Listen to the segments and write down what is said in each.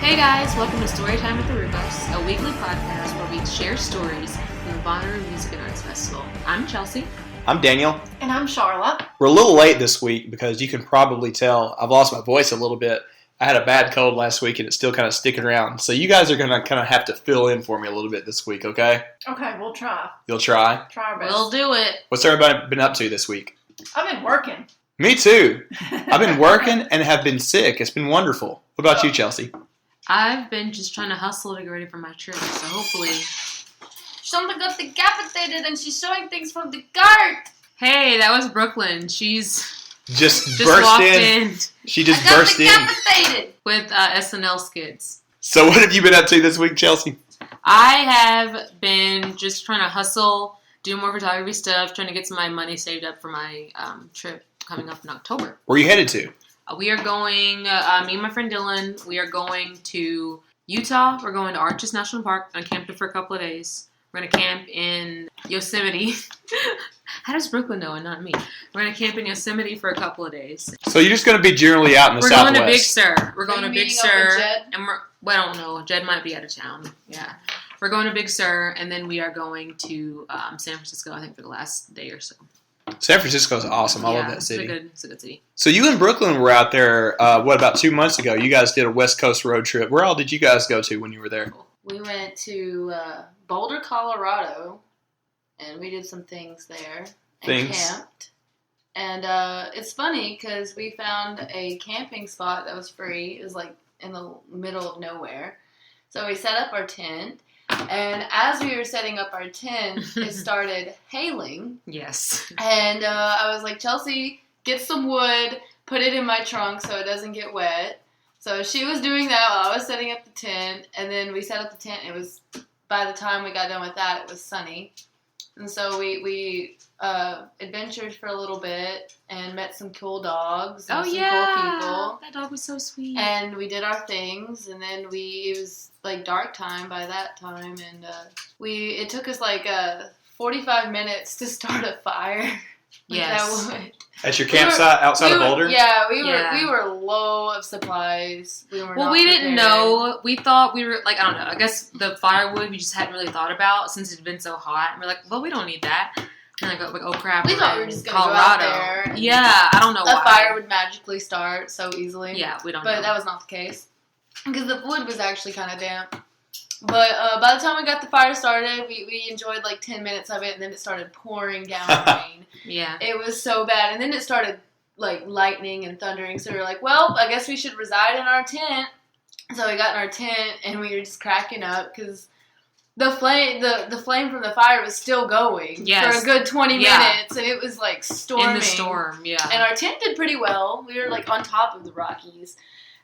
Hey guys, welcome to Storytime with the Roo Bus, a weekly podcast where we share stories from the Bonnaroo Music and Arts Festival. I'm Chelsea. I'm Daniel. And I'm Charlotte. We're a little late this week because you can probably tell I've lost my voice a little bit. I had a bad cold last week and it's still kind of sticking around. So you guys are going to kind of have to fill in for me a little bit this week, okay? Okay, we'll try. You'll try? Try our best. We'll do it. What's everybody been up to this week? I've been working. Me too. I've been working and have been sick. It's been wonderful. What about you, Chelsea? I've been just trying to hustle to get ready for my trip, so hopefully... Someone got decapitated and she's showing things from the cart. Hey, that was Brooklyn. She's Just walked burst in. She just burst in. Decapitated. With SNL skits. So what have you been up to this week, Chelsea? I have been just trying to hustle, do more photography stuff, trying to get some of my money saved up for my trip coming up in October. Where are you headed to? We are going, me and my friend Dylan, we are going to Utah. We're going to Arches National Park. I'm going to camp there for a couple of days. We're going to camp in Yosemite. How does Brooklyn know and not me? We're going to camp in Yosemite for a couple of days. So you're just going to be generally out in the We're Southwest. going to Big Sur. We're going to Big meeting up Sur. with Jed? And I don't know. Jed might be out of town. Yeah. We're going to Big Sur, and then we are going to San Francisco, I think, for the last day or so. San Francisco's awesome. I love that city. It's a good city. So you and Brooklyn were out there, about 2 months ago? You guys did a West Coast road trip. Where all did you guys go to when you were there? We went to Boulder, Colorado, and we did some things there and camped. And it's funny because we found a camping spot that was free. It was like in the middle of nowhere. So we set up our tent. And as we were setting up our tent, it started hailing. Yes. And I was like, Chelsea, get some wood, put it in my trunk so it doesn't get wet. So she was doing that while I was setting up the tent. And then we set up the tent. It was, by the time we got done with that, it was sunny. And so we adventured for a little bit and met some cool dogs and cool people. That dog was so sweet. And we did our things, and then it was like dark time by that time, and it took us like 45 minutes to start a fire. Yes. At your campsite outside of Boulder? Yeah, we were low of supplies. We didn't know. We thought we were, like, I don't know. I guess the firewood we just hadn't really thought about since it had been so hot. And we're like, well, we don't need that. And I go, like, oh, crap. We thought we were just going to go Colorado. out there. Yeah, I don't know why. A fire would magically start so easily. Yeah, we don't know. But that was not the case. Because the wood was actually kind of damp. But by the time we got the fire started, we enjoyed like 10 minutes of it, and then it started pouring down rain. Yeah. It was so bad. And then it started like lightning and thundering. So we were like, well, I guess we should reside in our tent. So we got in our tent, and we were just cracking up because the flame from the fire was still going for a good 20 minutes. And it was like storming. In the storm, yeah. And our tent did pretty well. We were like on top of the Rockies.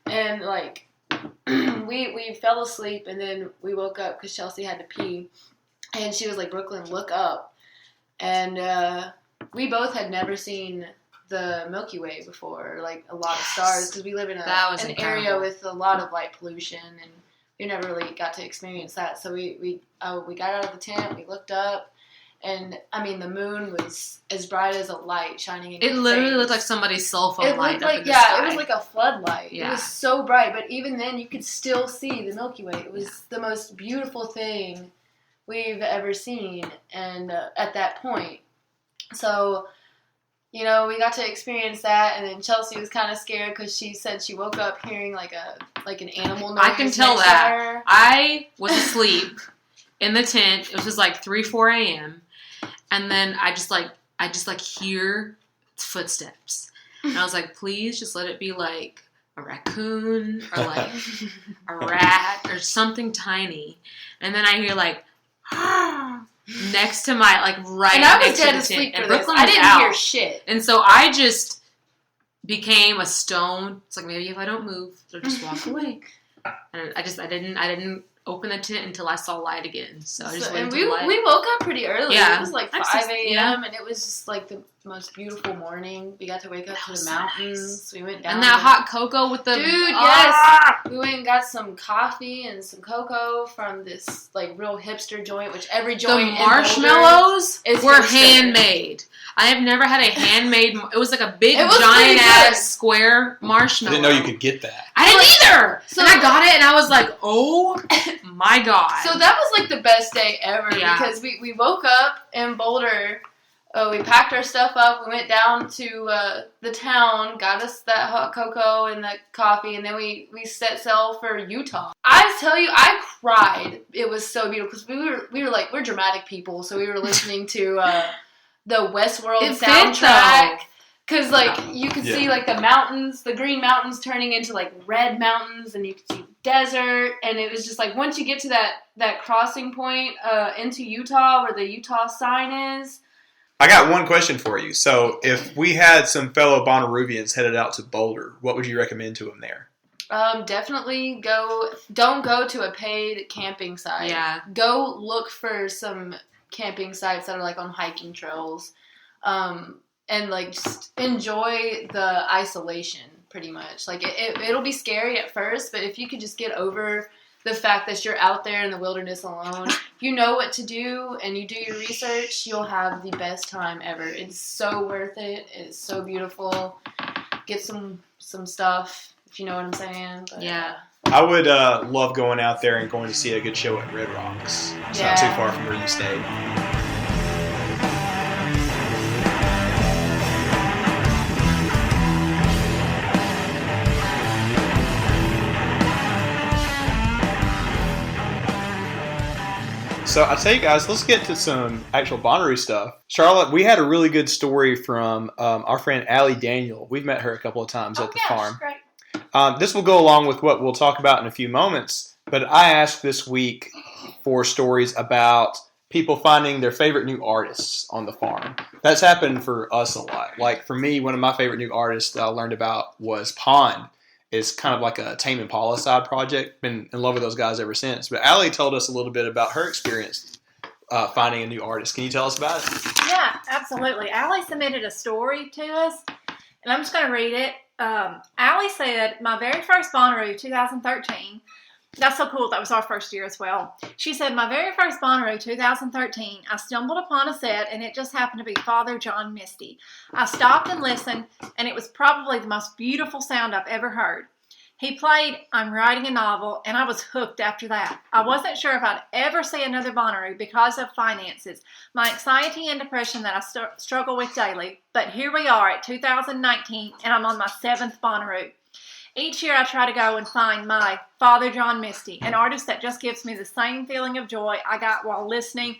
And like... we fell asleep, and then we woke up because Chelsea had to pee, and she was like, Brooklyn, look up. And we both had never seen the Milky Way before, like a lot of stars, because we live in an area with a lot of light pollution, and we never really got to experience that. So we got out of the tent, we looked up, and I mean, the moon was as bright as a light shining in your face. It literally looked like somebody's cell phone light up in the sky. Yeah, it was like a floodlight. Yeah. It was so bright, but even then, you could still see the Milky Way. It was the most beautiful thing we've ever seen, and at that point. So, you know, we got to experience that, and then Chelsea was kind of scared because she said she woke up hearing like an animal noise. I can tell that. I was asleep in the tent. It was just like 4 a.m., and then I just hear footsteps. And I was like, please just let it be like a raccoon or like a rat or something tiny. And then I hear like, next to my, like right and I was next dead to the asleep tent. for And this. Brooklyn I was didn't out. hear shit. And so I just became a stone. It's like, maybe if I don't move, they'll just walk away. And I didn't open the tent until I saw light again. So I just waited until light. We woke up pretty early. Yeah. It was like 5 a.m. and it was just like the most beautiful morning. We got to wake up to the mountains. Nice. We went down. And that hot cocoa with the... Dude, yes! We went and got some coffee and some cocoa from this like real hipster joint, which every joint The marshmallows were hipster. handmade. I have never had a handmade... It was like a big, It was giant-ass square marshmallow. I didn't know you could get that. I didn't either. And I got it, and I was like, oh my God. So that was like the best day ever because we woke up in Boulder. We packed our stuff up. We went down to the town, got us that hot cocoa and that coffee, and then we set sail for Utah. I tell you, I cried. It was so beautiful because we were like, we're dramatic people, so we were listening to the Westworld soundtrack. Because like you could see like the mountains, the green mountains turning into like red mountains, and you could see desert, and it was just like once you get to that crossing point into Utah where the Utah sign is. I got one question for you. So, if we had some fellow Bonnaroovians headed out to Boulder, what would you recommend to them there? Definitely don't go to a paid camping site. Yeah. Go look for some camping sites that are like on hiking trails. And like just enjoy the isolation pretty much. Like it'll be scary at first, but if you could just get over the fact that you're out there in the wilderness alone, if you know what to do and you do your research, you'll have the best time ever. It's so worth it. It's so beautiful. Get some stuff, if you know what I'm saying. But, yeah. I would love going out there and going to see a good show at Red Rocks. It's not too far from where you stayed. So I tell you guys, let's get to some actual Bonnaroo stuff. Charlotte, we had a really good story from our friend Allie Daniel. We've met her a couple of times at the farm. Great. This will go along with what we'll talk about in a few moments, but I asked this week for stories about people finding their favorite new artists on the farm. That's happened for us a lot. Like for me, one of my favorite new artists that I learned about was Pond. It's kind of like a Tame Impala side project. Been in love with those guys ever since. But Allie told us a little bit about her experience finding a new artist. Can you tell us about it? Yeah, absolutely. Allie submitted a story to us, and I'm just going to read it. Allie said, my very first Bonnaroo, 2013. That's so cool. That was our first year as well. She said, my very first Bonnaroo, 2013, I stumbled upon a set, and it just happened to be Father John Misty. I stopped and listened, and it was probably the most beautiful sound I've ever heard. He played I'm Writing a Novel, and I was hooked after that. I wasn't sure if I'd ever see another Bonnaroo because of finances, my anxiety and depression that I struggle with daily. But here we are at 2019, and I'm on my 7th Bonnaroo. Each year I try to go and find my Father John Misty, an artist that just gives me the same feeling of joy I got while listening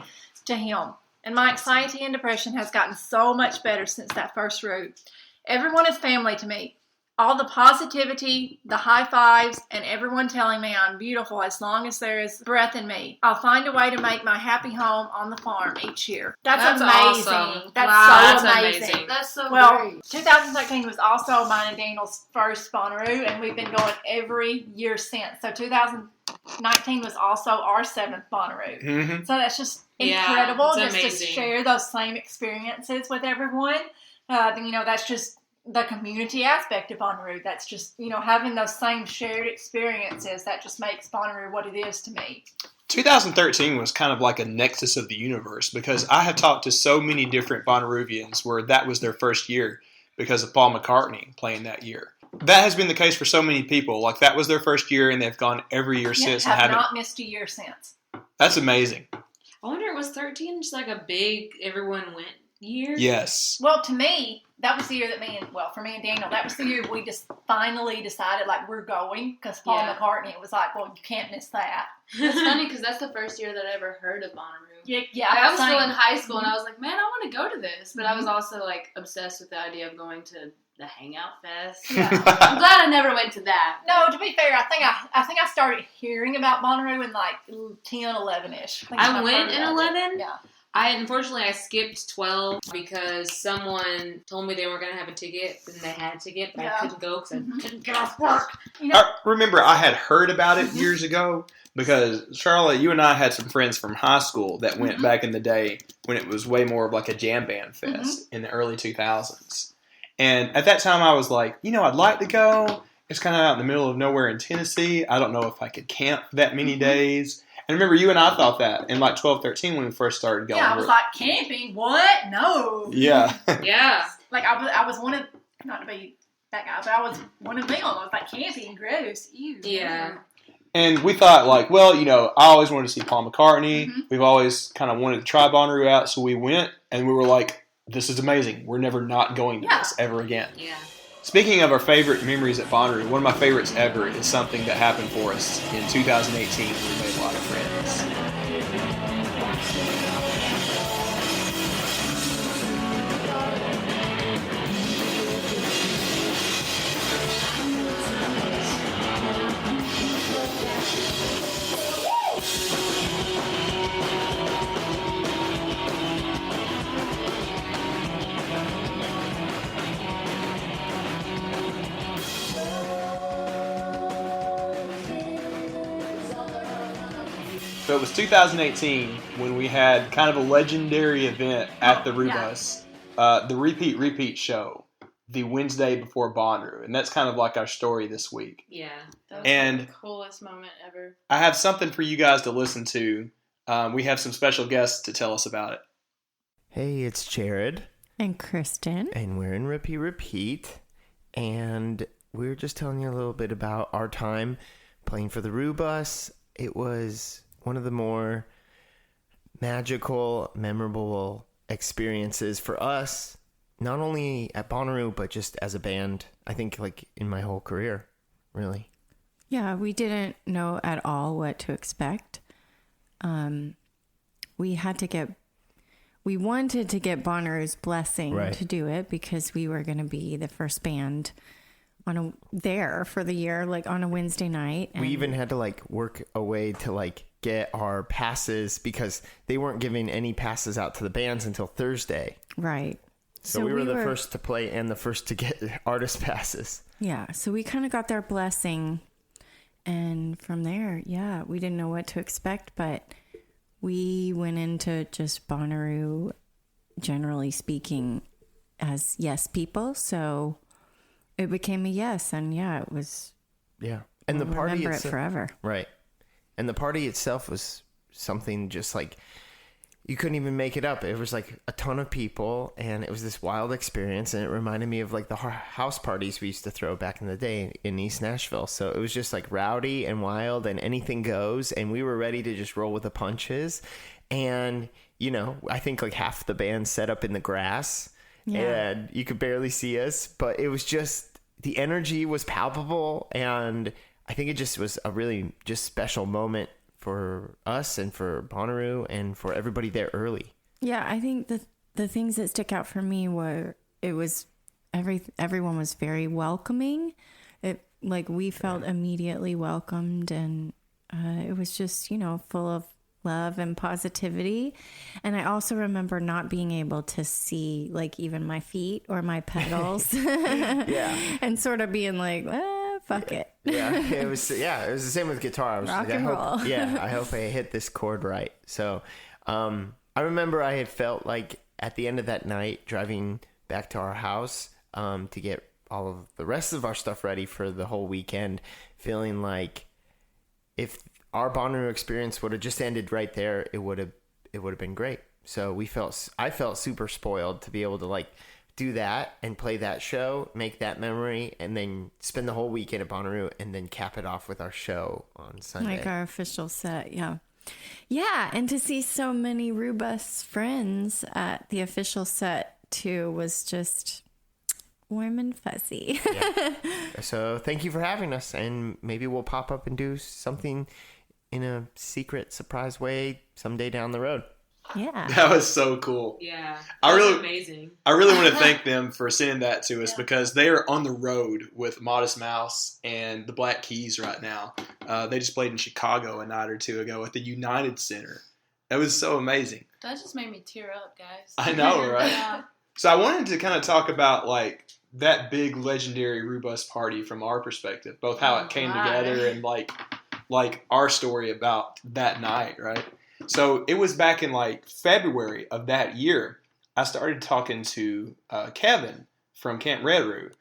to him. And my anxiety and depression has gotten so much better since that first route. Everyone is family to me. All the positivity, the high fives, and everyone telling me I'm beautiful as long as there is breath in me. I'll find a way to make my happy home on the farm each year. That's amazing. Awesome. That's so amazing. amazing. That's so great. 2013 was also mine and Daniel's first Bonnaroo, and we've been going every year since. So 2019 was also our 7th Bonnaroo. Mm-hmm. So that's just incredible just amazing. to share those same experiences with everyone. That's just the community aspect of Bonnaroo. That's just, having those same shared experiences that just makes Bonnaroo what it is to me. 2013 was kind of like a nexus of the universe because I have talked to so many different Bonnaroovians where that was their first year because of Paul McCartney playing that year. That has been the case for so many people. Like that was their first year and they've gone every year since. Have not missed a year since. That's amazing. I wonder, was 13 just like a big everyone went year? Yes. Well, to me, that was the year for me and Daniel, that was the year we just finally decided, like, we're going, because Paul McCartney was like, well, you can't miss that. It's funny, because that's the first year that I ever heard of Bonnaroo. Yeah. I was still in high school, and I was like, man, I want to go to this. But I was also, like, obsessed with the idea of going to the Hangout Fest. Yeah. I'm glad I never went to that. No, to be fair, I think I started hearing about Bonnaroo in, like, 10, 11-ish. I went in 11? Yeah. Unfortunately, I skipped 12 because someone told me they were going to have a ticket, and they had a ticket, but I couldn't go because I couldn't get off work. Remember, I had heard about it years ago because, Charlotte, you and I had some friends from high school that went back in the day when it was way more of like a jam band fest in the early 2000s. And at that time, I was like, I'd like to go. It's kind of out in the middle of nowhere in Tennessee. I don't know if I could camp that many days. And remember, you and I thought that in like 12, 13 when we first started going. Yeah, I was like, camping? What? No. Yeah. Yeah. Like, I was one of, not to be that guy, but I was one of them. I was like, campy and gross. Ew. Yeah. And we thought, like, well, you know, I always wanted to see Paul McCartney. Mm-hmm. We've always kind of wanted to try Bonnaroo out, so we went, and we were like, this is amazing. We're never not going to this ever again. Yeah. Speaking of our favorite memories at Bonnaroo, one of my favorites ever is something that happened for us in 2018 when we made a lot of friends. So it was 2018 when we had kind of a legendary event at the Roo Bus, the Repeat show, the Wednesday before Bonnaroo. And that's kind of like our story this week. Yeah. That was the coolest moment ever. I have something for you guys to listen to. We have some special guests to tell us about it. Hey, it's Jared. And Kristen. And we're in Repeat. And we're just telling you a little bit about our time playing for the Roo Bus. It was one of the more magical, memorable experiences for us, not only at Bonnaroo, but just as a band, I think, like, in my whole career, really. Yeah, we didn't know at all what to expect. We wanted to get Bonnaroo's blessing to do it because we were going to be the first band there for the year, like on a Wednesday night. And we even had to like work a way to like get our passes because they weren't giving any passes out to the bands until Thursday. Right. So we were the first to play and the first to get artist passes. Yeah. So we kind of got their blessing. And from there, we didn't know what to expect, but we went into just Bonnaroo, generally speaking, as yes people. So it became a yes, and it was. Yeah, and the party remember it forever. Right, and the party itself was something just like you couldn't even make it up. It was like a ton of people, and it was this wild experience, and it reminded me of like the house parties we used to throw back in the day in East Nashville. So it was just like rowdy and wild, and anything goes, and we were ready to just roll with the punches. And you know, I think like half the band set up in the grass. And you could barely see us, but it was just, the energy was palpable, and I think it just was a really just special moment for us and for Bonnaroo and for everybody there early. Yeah, I think the things that stick out for me were, it was, everyone was very welcoming. We felt immediately welcomed, and it was just, full of love and positivity. And I also remember not being able to see like even my feet or my pedals. And sort of being like, fuck it. It was the same with guitar. I was rock like, and roll. I hope I hit this chord right. So I remember I had felt like at the end of that night driving back to our house to get all of the rest of our stuff ready for the whole weekend, feeling like if our Bonnaroo experience would have just ended right there, it would have been great. So I felt super spoiled to be able to like do that and play that show, make that memory, and then spend the whole weekend at Bonnaroo and then cap it off with our show on Sunday. Like our official set, yeah. Yeah, and to see so many Roo Bus friends at the official set too was just warm and fuzzy. So thank you for having us, and maybe we'll pop up and do something in a secret surprise way someday down the road. Yeah. That was so cool. Yeah. Amazing. I really want to thank them for sending that to us because they are on the road with Modest Mouse and the Black Keys right now. They just played in Chicago a night or two ago at the United Center. It was so amazing. That just made me tear up, guys. I know, right? So I wanted to kind of talk about like that big legendary Roo Bus party from our perspective, both how it came together and like our story about that night, right? So it was back in like February of that year. I started talking to Kevin from Camp Red Roo.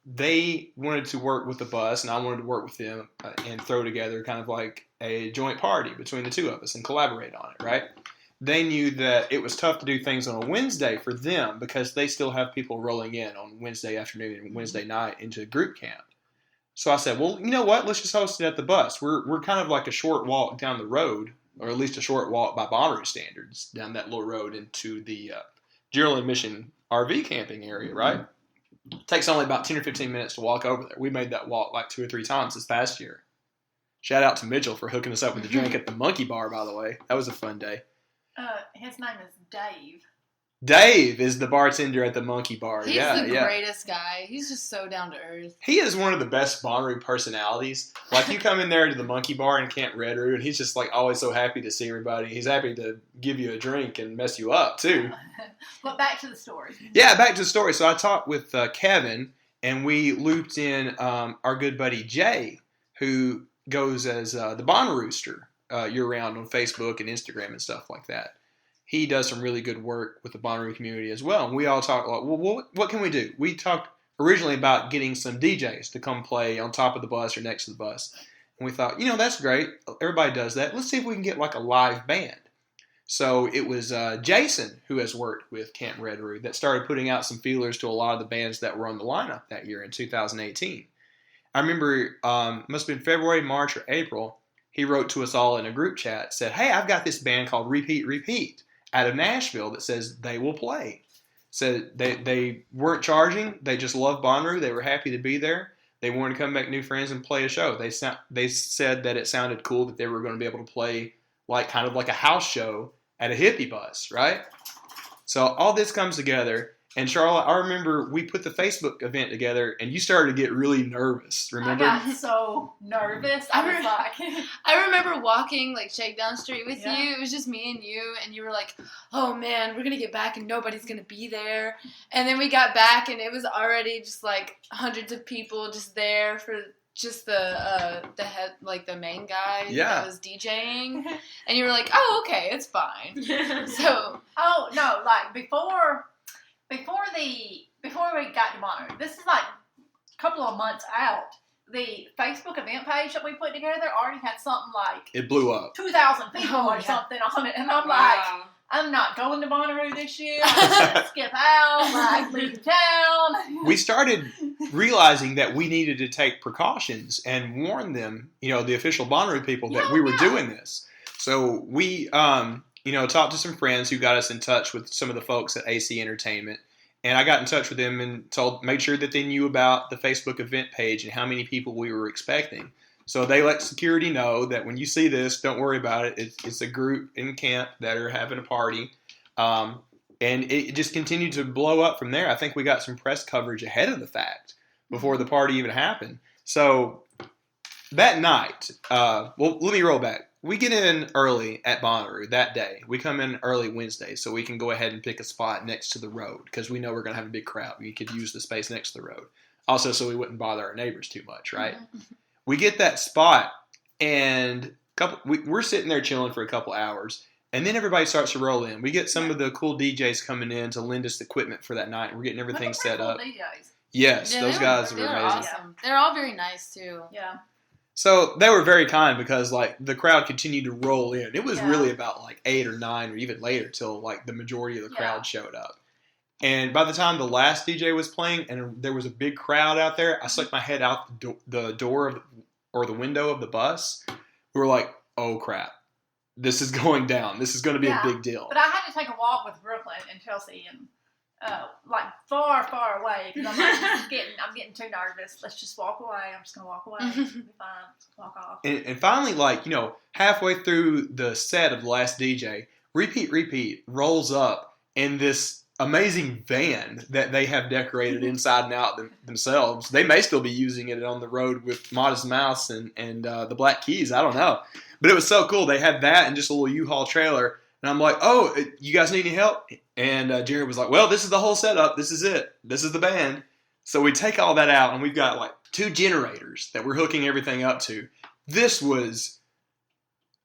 They wanted to work with the bus, and I wanted to work with them and throw together kind of like a joint party between the two of us and collaborate on it, right? they knew that it was tough to do things on a Wednesday for them because they still have people rolling in on Wednesday afternoon and Wednesday night into group camp. So I said, well, you know what? Let's just host it at the bus. We're kind of like a short walk down the road, or at least a short walk by Bonnaroo standards, down that little road into the general admission RV camping area, right? It takes only about 10 or 15 minutes to walk over there. We made that walk like 2 or 3 times this past year. Shout out to Mitchell for hooking us up with a drink at the Monkey Bar, by the way. That was a fun day. His name is Dave. Dave is the bartender at the Monkey Bar. He's the greatest guy. He's just so down to earth. He is one of the best Bonnaroo personalities. Like, you come in there to the Monkey Bar in Camp Red Roo, and he's just like always so happy to see everybody. He's happy to give you a drink and mess you up too. But back to the story. Yeah, back to the story. So I talked with Kevin, and we looped in our good buddy Jay, who goes as the Bonnarooster year-round on Facebook and Instagram and stuff like that. He does some really good work with the Bonnaroo community as well. And we all talk like, well, what can we do? We talked originally about getting some DJs to come play on top of the bus or next to the bus. And we thought, that's great. Everybody does that. Let's see if we can get like a live band. So it was Jason, who has worked with Camp Red Roo, that started putting out some feelers to a lot of the bands that were on the lineup that year in 2018. I remember, must have been February, March, or April, he wrote to us all in a group chat, said, hey, I've got this band called Repeat Repeat out of Nashville that says they will play. Said they weren't charging. They just loved Bonnaroo. They were happy to be there. They wanted to come make new friends and play a show. They said that it sounded cool that they were going to be able to play like kind of like a house show at a hippie bus, right? So all this comes together. And Charlotte, I remember we put the Facebook event together, and you started to get really nervous. Remember? I got so nervous. I was like, I remember walking like Shakedown Street with you. It was just me and you were like, "Oh man, we're gonna get back and nobody's gonna be there." And then we got back, and it was already just like hundreds of people just there for just the head, like the main guy that was DJing. And you were like, "Oh, okay, it's fine." So, oh no, like before we got to Bonnaroo, this is like a couple of months out. The Facebook event page that we put together already had something like it blew up, 2,000 people or something on it, and I'm like, I'm not going to Bonnaroo this year. I'm gonna skip out, like leave town. We started realizing that we needed to take precautions and warn them, the official Bonnaroo people that we were doing this. So we talked to some friends who got us in touch with some of the folks at AC Entertainment. And I got in touch with them and made sure that they knew about the Facebook event page and how many people we were expecting. So they let security know that when you see this, don't worry about it. It's a group in camp that are having a party. And it just continued to blow up from there. I think we got some press coverage ahead of the fact before the party even happened. So that night, let me roll back. We get in early at Bonnaroo that day. We come in early Wednesday so we can go ahead and pick a spot next to the road because we know we're going to have a big crowd. We could use the space next to the road. Also, so we wouldn't bother our neighbors too much, right? We get that spot, and we're sitting there chilling for a couple hours, and then everybody starts to roll in. We get some of the cool DJs coming in to lend us equipment for that night. We're getting everything set up. DJs. Yes, those guys were amazing. Awesome. They're all very nice, too. Yeah. So they were very kind because like the crowd continued to roll in. It was really about like 8 or 9 or even later till like the majority of the crowd showed up. And by the time the last DJ was playing and there was a big crowd out there, I stuck my head out the door or the window of the bus. We were like, oh crap, this is going down. This is going to be a big deal. But I had to take a walk with Brooklyn and Chelsea and like far, far away because I'm like, I'm getting too nervous. Let's just walk away. I'm just gonna walk away. It'll be fine. Just walk off. And finally, like halfway through the set of the last DJ, Repeat rolls up in this amazing van that they have decorated inside and out themselves. They may still be using it on the road with Modest Mouse and the Black Keys. I don't know, but it was so cool. They had that and just a little U-Haul trailer. And I'm like, oh, you guys need any help? And Jared was like, well, this is the whole setup. This is it. This is the band. So we take all that out, and we've got like 2 generators that we're hooking everything up to. This was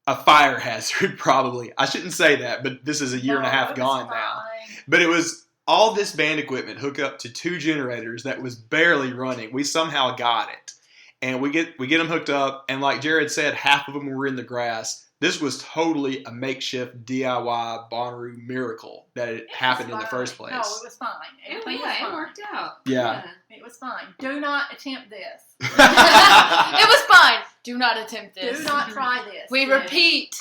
a fire hazard, probably. I shouldn't say that, but this is a year and a half gone now. But it was all this band equipment hooked up to 2 generators that was barely running. We somehow got it. And we get them hooked up, and like Jared said, half of them were in the grass. This was totally a makeshift DIY Bonnaroo miracle that it happened in the first place. No, it was fine. Everything was fine. It worked out. Yeah. It was fine. Do not attempt this. It was fine. Do not attempt this. Do not try this. We repeat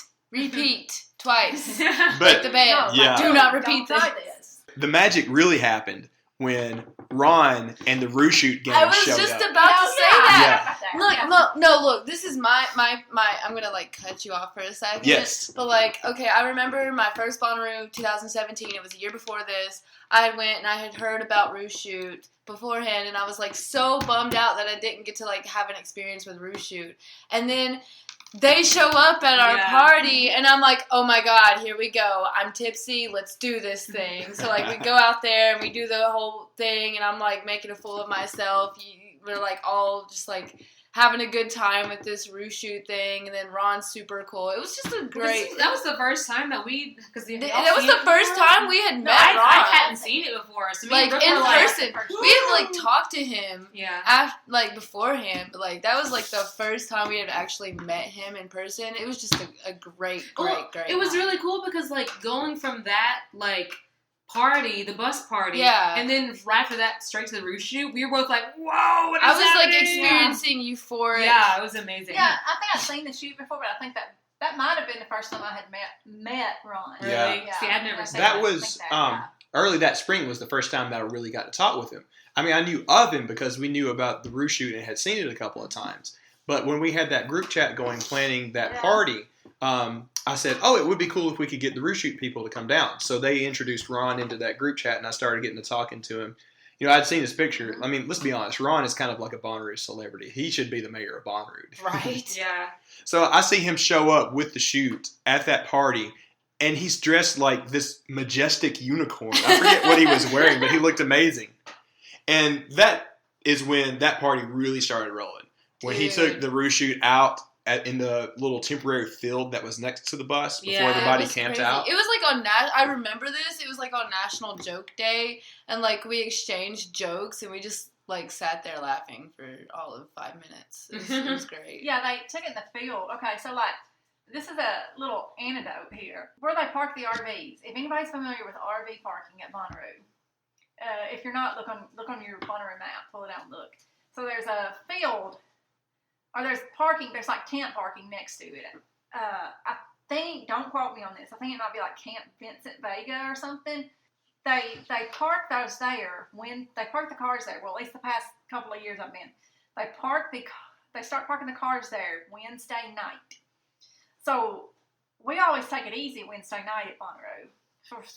twice. Like But the band. No, Yeah. Do not repeat don't try this. this. the magic really happened when Ron and the Roo Shoot gang I was showed just up. about to say that. Yeah. Look, this is my I'm gonna like cut you off for a second. Yes. But like, okay, I remember my first Bonnaroo 2017, it was a year before this. I went and I had heard about Roo Shoot beforehand, and I was like so bummed out that I didn't get to like have an experience with Roo Shoot. And then they show up at our party, and I'm like, oh my god, here we go. I'm tipsy, let's do this thing. So like we go out there and we do the whole thing, and I'm like making a fool of myself. We're like all just like having a good time with this Roo Shoot thing, and then Ron's super cool. It was just a great. That was the first time that we, because That was the first time we had met Ron. I hadn't seen it before, so Like me and in Brooke were person. We had like talked to him. Yeah. Like beforehand, but like that was like the first time we had actually met him in person. It was just a great. It was really cool because like going from that like party, the bus party, and then right after that straight to the Roo Shoot, we were both like, whoa, what is I was happening? like experiencing euphoria. Yeah, it was amazing. Yeah, I think I've seen the shoot before, but I think that might have been the first time I had met Ron. Really? Yeah. See, I'd never seen That was early that spring was the first time that I really got to talk with him. I mean, I knew of him because we knew about the Roo Shoot and had seen it a couple of times. But when we had that group chat going, planning that party, I said, oh, it would be cool if we could get the Roo Shoot people to come down. So they introduced Ron into that group chat, and I started getting to talking to him. You know, I'd seen his picture. I mean, let's be honest. Ron is kind of like a Bonnaroo celebrity. He should be the mayor of Bonnaroo. Right. Yeah. So I see him show up with the Shoot at that party, and he's dressed like this majestic unicorn. I forget what he was wearing, but he looked amazing. And that is when that party really started rolling. When he took the Roo Shoot out in the little temporary field that was next to the bus before everybody camped out. It was like on I remember this. It was like on National Joke Day, and like we exchanged jokes, and we just like sat there laughing for all of 5 minutes. It was great. Yeah, they took it in the field. Okay, so like this is a little anecdote here where they park the RVs. If anybody's familiar with RV parking at Bonnaroo, if you're not, look on your Bonnaroo map, pull it out and look. So there's a field. Or there's parking, there's like tent parking next to it. I think, don't quote me on this, I think it might be like Camp Vincent Vega or something. They park those there when, they park the cars there. Well, at least the past couple of years I've been. They start parking the cars there Wednesday night. So we always take it easy Wednesday night at Bonnaroo.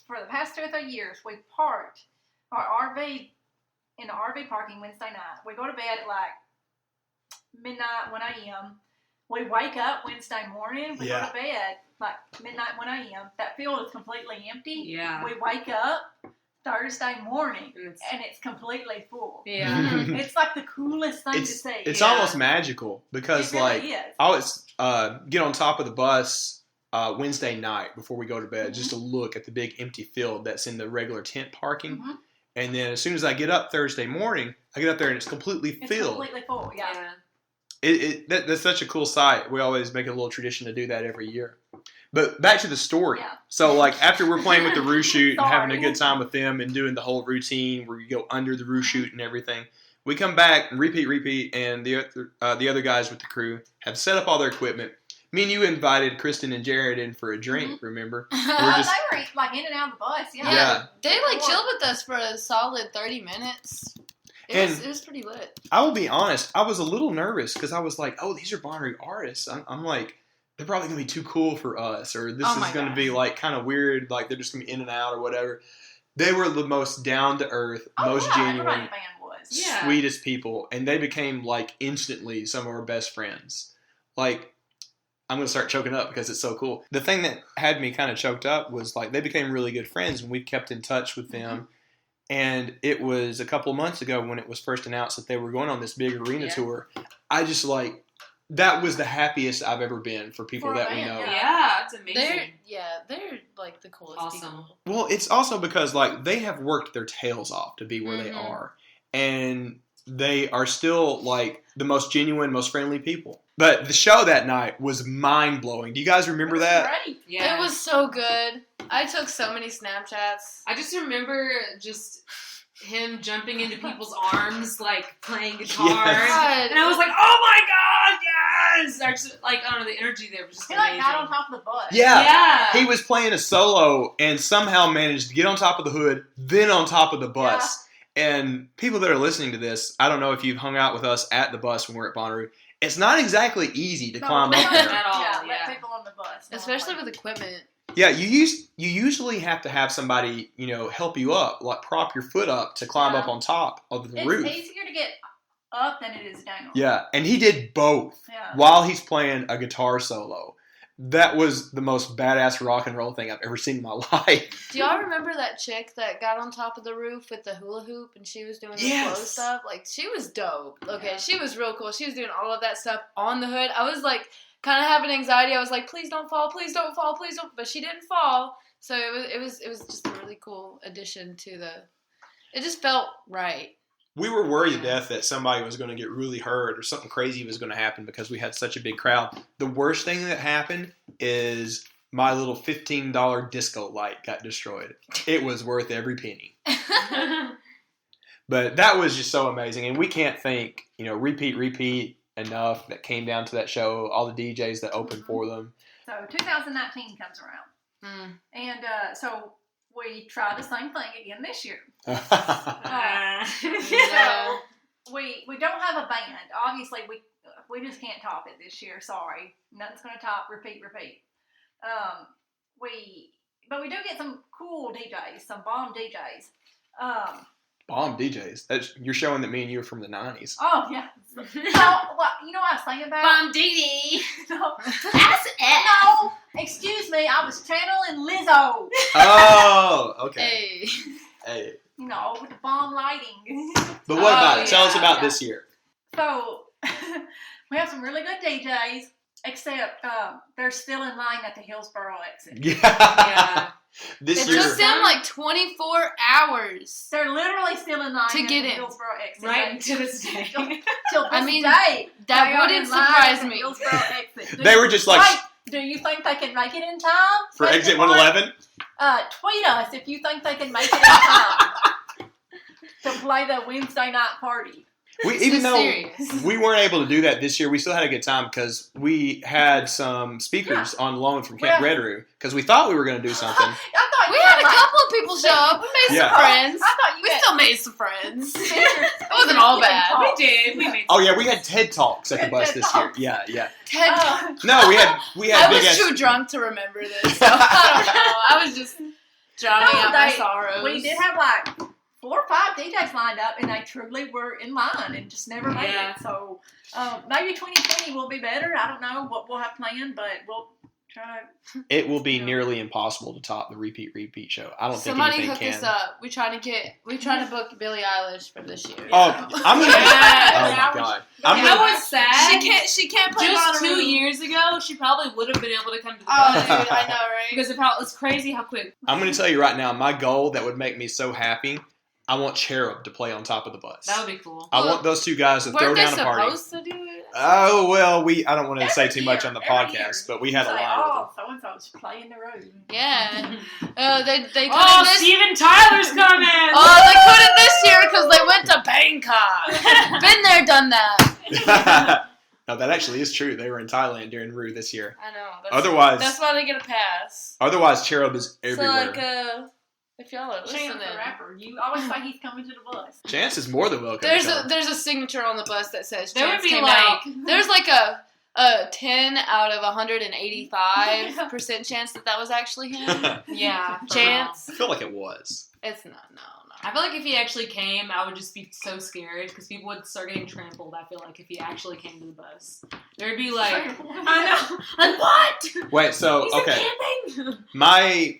For the past 2 or 3 years, we parked our RV in the RV parking Wednesday night. We go to bed at like midnight, 1 a.m. We wake up Wednesday morning. We go to bed like midnight, 1 a.m. That field is completely empty. Yeah. We wake up Thursday morning and it's completely full. Yeah. It's like the coolest thing to see. It's almost magical because really is. I always get on top of the bus Wednesday night before we go to bed just to look at the big empty field that's in the regular tent parking. And then as soon as I get up Thursday morning, I get up there and it's completely filled. It's completely full, yeah. That's such a cool sight. We always make a little tradition to do that every year. But back to the story. Yeah. So, like, after we're playing with the Roo Shoot and having a good time with them and doing the whole routine where you go under the Roo Shoot and everything, we come back and repeat, and the other guys with the crew have set up all their equipment. Me and you invited Kristen and Jared in for a drink, remember? They were, like, in and out of the bus, yeah. They, like, chilled with us for a solid 30 minutes. It was pretty lit. I will be honest, I was a little nervous because I was like, oh, these are Bonnaroo artists. I'm like, they're probably going to be too cool for us, or this is going to be like kind of weird, like they're just going to be in and out or whatever. They were the most down-to-earth, most genuine, sweetest people, and they became like instantly some of our best friends. Like, I'm going to start choking up because it's so cool. The thing that had me kind of choked up was like they became really good friends, and we kept in touch with them. And it was a couple of months ago when it was first announced that they were going on this big arena tour. I just like, that was the happiest I've ever been for people that we know. Yeah, it's amazing. They're like the coolest people. Well, it's also because like they have worked their tails off to be where they are. And they are still like the most genuine, most friendly people. But the show that night was mind-blowing. Do you guys remember that? Great. Yeah. It was so good. I took so many Snapchats. I just remember just him jumping into people's arms, like playing guitar. Yes. God. And I was like, oh my god, yes! I just, like, I don't know, the energy there was just He amazing. got on top of the bus. Yeah. Yeah. He was playing a solo and somehow managed to get on top of the hood, then on top of the bus. And people that are listening to this, I don't know if you've hung out with us at the bus when we're at Bonnaroo. It's not exactly easy to climb up there. At all, Yeah, yeah. let people on the bus. Especially with equipment. Yeah, you usually have to have somebody, help you up, like prop your foot up to climb up on top of the roof. It's easier to get up than it is down. Yeah, and he did both Yeah. while he's playing a guitar solo. That was the most badass rock and roll thing I've ever seen in my life. Do y'all remember that chick that got on top of the roof with the hula hoop and she was doing the Yes. flow stuff? Like, she was dope. Okay, Yeah. she was real cool. She was doing all of that stuff on the hood. I was like, kind of having anxiety. I was like, please don't fall, please don't fall, please don't. But she didn't fall. So it was just a really cool addition to the. It just felt right. We were worried to death that somebody was going to get really hurt or something crazy was going to happen because we had such a big crowd. The worst thing that happened is my little $15 disco light got destroyed. It was worth every penny. But that was just so amazing. And we can't thank, repeat enough that came down to that show, all the DJs that opened for them. So 2019 comes around. And so we tried the same thing again this year. Yeah. So we don't have a band. Obviously, we just can't top it this year. Sorry, nothing's gonna top. Repeat. But we do get some cool DJs, some bomb DJs. Bomb DJs. You're showing that me and you are from the 90s. Oh yeah. So what I was thinking about? Bomb Dee No, That's it. no, excuse me. I was channeling Lizzo. Oh, okay. Hey. Hey. With the bomb lighting. But what about Oh, it? Tell us yeah, about yeah. this year. So we have some really good DJs, except they're still in line at the Hillsboro exit. Yeah. This It year. took them like 24 hours. They're literally still in line To at get the in. Hillsboro exit. Right to this day. Till this I mean, day, that they are wouldn't in line surprise at the me. Hillsboro exit. They were just like Right. Do you think they can make it in time? for Take exit the one. 111. Tweet us if you think they can make it in time to play the Wednesday night party. Even though serious. we weren't able to do that this year, we still had a good time because we had some speakers on loan from Camp Yeah. Red Roo because we thought we were going to do something. I thought We you had a like couple of people show up. We made Yeah. some friends. I thought you We meant still made some friends. It speakers. wasn't all bad. We did. We made Oh yeah, we had TED Talks at the bus TED this year. Talks. Yeah. Ted, No, we had I big was ass. too drunk to remember this, so I don't know. I was just drowning out my sorrows. We did have like 4 or 5 DJs lined up, and they truly were in line and just never made Yeah. it. So maybe 2020 will be better. I don't know what we'll have planned, but we'll try to. It will be nearly impossible to top the repeat show. I don't Somebody think hook anything us can. up. We trying to book Billie Eilish for this year. Oh, I'm gonna. Yeah. Oh my god. I'm You know gonna. what's sad? She can't play Just Bonnaroo. 2 years ago, she probably would have been able to come to the Oh, bus. dude, I know, right? Because it's crazy how quick. I'm gonna tell you right now. My goal that would make me so happy. I want Cherub to play on top of the bus. That would be cool. I want those two guys to throw Weren't they down a party. supposed to do it? Oh well, I don't want to say too Every much year, on the every podcast, year. but we had a Say, line with them. so and so's playing the room. Yeah. They couldn't Oh, this. Steven Tyler's coming! Oh, they couldn't this year because they went to Bangkok. Been there, done that. No, that actually is true. They were in Thailand during Roo this year. I know. Otherwise, that's why they get a pass. Cherub is everywhere. So if y'all are listening, Chance the rapper. You always say he's coming to the bus. Chance is more than welcome. there's to come. a signature on the bus that says There would Chance be came like- out. There's like a 10 out of 185% chance that was actually him. Yeah. for Chance. I feel like it was. It's not. No. I feel like if he actually came, I would just be so scared because people would start getting trampled. I feel like if he actually came to the bus, there'd be like, I know, like what? Wait, so He's okay, camping. my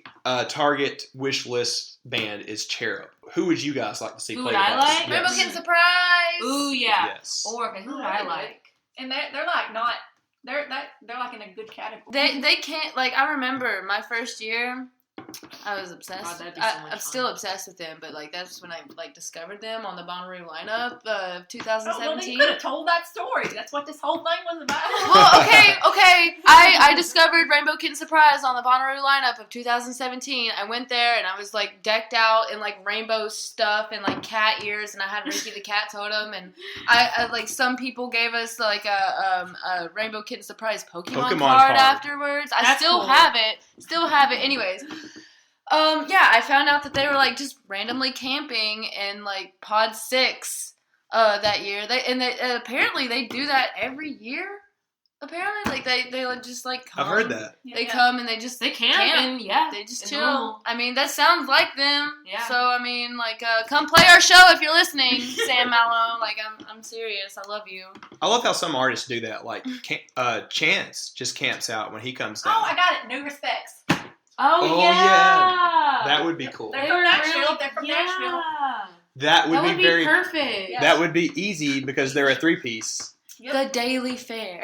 target wish list band is Cherub. Who would you guys like to see Who play would the I bus? like? Rainbow Yes. King Surprise. Ooh yeah. Yes. Or okay, who would I like? And they're like not. They're like in a good category. They can't, like, I remember my first year, I was obsessed. God, that'd be so much I'm fun. still obsessed with them, but like that's when I like discovered them on the Bonnaroo lineup of Oh, well, 2017. you could have told that story. That's what this whole thing was about. Well, okay. I discovered Rainbow Kitten Surprise on the Bonnaroo lineup of 2017. I went there and I was like decked out in like rainbow stuff and like cat ears, and I had Ricky the cat totem, and I like some people gave us like a Rainbow Kitten Surprise Pokemon card afterwards. I That's still cool. have it. Anyways. Yeah, I found out that they were like just randomly camping in like Pod 6 that year. Apparently they do that every year. Apparently, like they just like come. I've heard that. They come and they camp and they just it's chill. normal. I mean, that sounds like them. Yeah. So I mean, like, come play our show if you're listening, Sam Malone. Like, I'm serious. I love you. I love how some artists do that. Like Chance just camps out when he comes down. Oh, I got it. New Respects. Oh, yeah. That would be cool. They're from Nashville. They're from Nashville. That would be very perfect. Yeah. That would be easy because they're a 3-piece. Yep. The Daily Fair.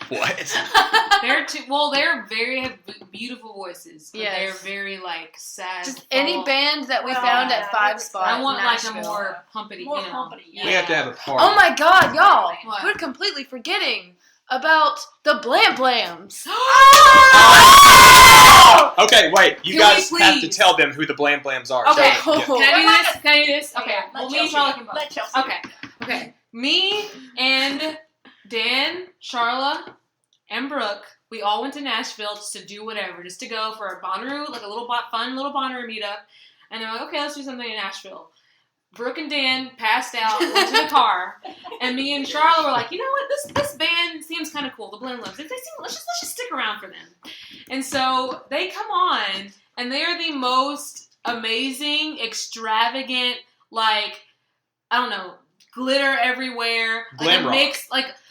What? They're very have beautiful voices. But Yes. they're very like sad. Just any band that we Well, found yeah, at 5 that's- Spot. I want like a Nashville. more pumpity. More you know. pumpity, yeah. We have to have a party. Oh my God, y'all! What? We're completely forgetting about the Blam Blams. Okay, wait. You Can guys we have to please? tell them who the Blam Blams are. Okay, So, yeah. cool. Can I do this? Can I do this? Okay. Yeah, Well, let me and Chelsea Charlotte do can it. both. Let Chelsea do it. Okay. Me and Dan, Charla, and Brooke, we all went to Nashville just to do whatever, just to go for a Bonnaroo, like a little fun little Bonnaroo meetup. And they're like, okay, let's do something in Nashville. Brooke and Dan passed out, went to the car, and me and Charlotte were like, you know what, this band seems kind of cool, the Blend Loves. Let's just stick around for them. And so they come on, and they are the most amazing, extravagant, like, I don't know, glitter everywhere, Glam rock. mix,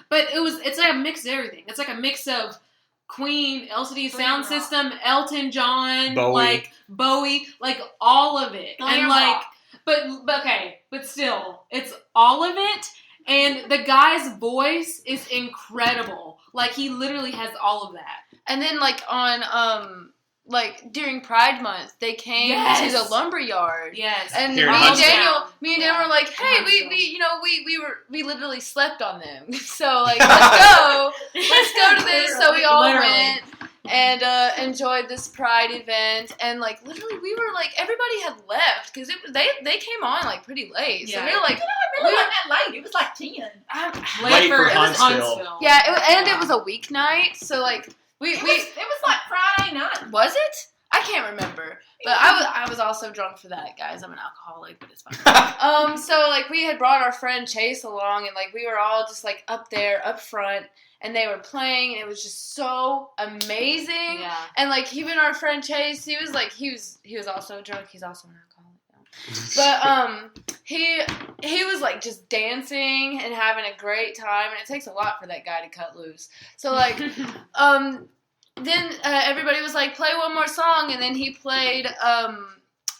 but it's like a mix of everything. It's like a mix of Queen, LCD Sound rock. System, Elton John, Bowie. like Bowie, like all of it, Glam and like. rock. But still, it's all of it, and the guy's voice is incredible. Like, he literally has all of that. And then, like, on, like, during Pride Month, they came Yes. to the Lumberyard. Yes. And Here me in and Huntsville. Daniel were like, hey, Huntsville. we literally slept on them. So, like, let's go to this. So we all Literally. went and enjoyed this Pride event. And, like, literally, we were like, everybody had left because they came on, like, pretty late. So Yeah. we were like, It wasn't that late. It was like 10. Late for it was Huntsville. yeah, and it was a weeknight. So, like, It was like Friday night. was it? I can't remember. But I was also drunk for that, guys. I'm an alcoholic, but it's fine. So like we had brought our friend Chase along, and like we were all just like up there, up front, and they were playing, and it was just so amazing. Yeah. And like even our friend Chase, he was also drunk. He's also an alcoholic now. But he was like just dancing and having a great time, and it takes a lot for that guy to cut loose. So like then everybody was like, play one more song, and then he played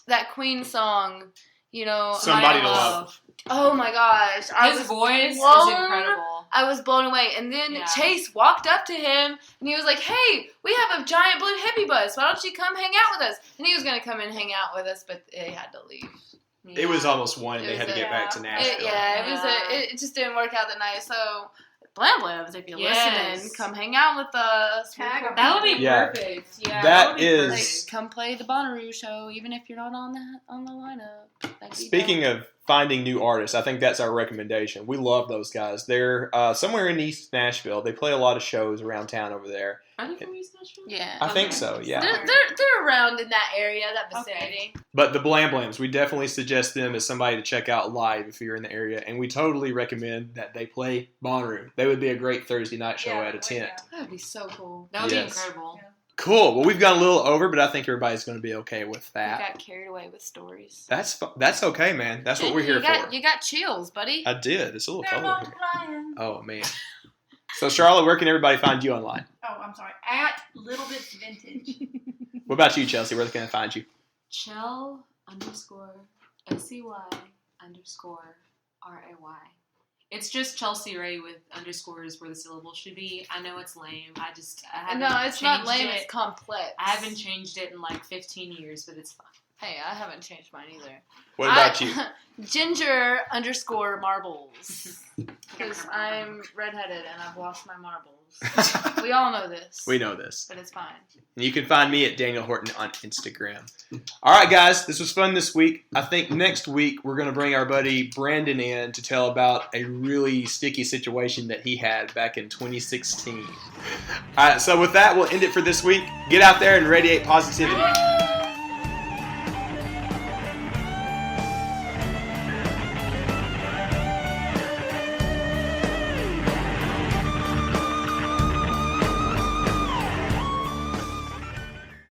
that Queen song, you know, Somebody My to Love. Oh my gosh, His voice is blown- incredible. I was blown away. And then Yeah. Chase walked up to him, and he was like, hey, we have a giant blue hippie bus. Why don't you come hang out with us? And he was going to come and hang out with us, but he had to leave. It was almost 1 and It they had was to get back to Nashville. It just didn't work out that night. So, Blam Blams, if you're Yes. listening, come hang out with us. Tag We're them. That would be Yeah. perfect. Yeah. That would be is- Like, perfect. come play the Bonnaroo show, even if you're not on the lineup. That'd be Speaking dope. of finding new artists, I think that's our recommendation. We love those guys. They're somewhere in East Nashville. They play a lot of shows around town over there. Are they from East Nashville? Yeah. I think Okay. so, yeah. They're around in that area, that Okay. vicinity. But the Blam Blams, we definitely suggest them as somebody to check out live if you're in the area. And we totally recommend that they play Bonnaroo. They would be a great Thursday night show at a tent. That would be so cool. That would Yes. be incredible. Yeah. Cool. Well, we've gone a little over, but I think everybody's going to be okay with We that. got carried away with stories. That's okay, man. That's what we're here for. You got chills, buddy. I did. It's a little They're cold here. multiplying. Oh, man. So, Charlotte, where can everybody find you online? Oh, I'm sorry. At Little Bits Vintage. What about you, Chelsea? Where can I find you? Chell_SCY_RAY. It's just Chelsea Ray with underscores where the syllable should be. I know it's lame. I haven't No, it's not changed lame. it. It's complex. I haven't changed it in like 15 years, but it's fine. Hey, I haven't changed mine either. What about you? Ginger _ marbles. Because I'm redheaded and I've lost my marbles. We all know this. We know this. But it's fine. And you can find me at Daniel Horton on Instagram. All right, guys, this was fun this week. I think next week we're going to bring our buddy Brandon in to tell about a really sticky situation that he had back in 2016. All right, so with that, we'll end it for this week. Get out there and radiate positivity.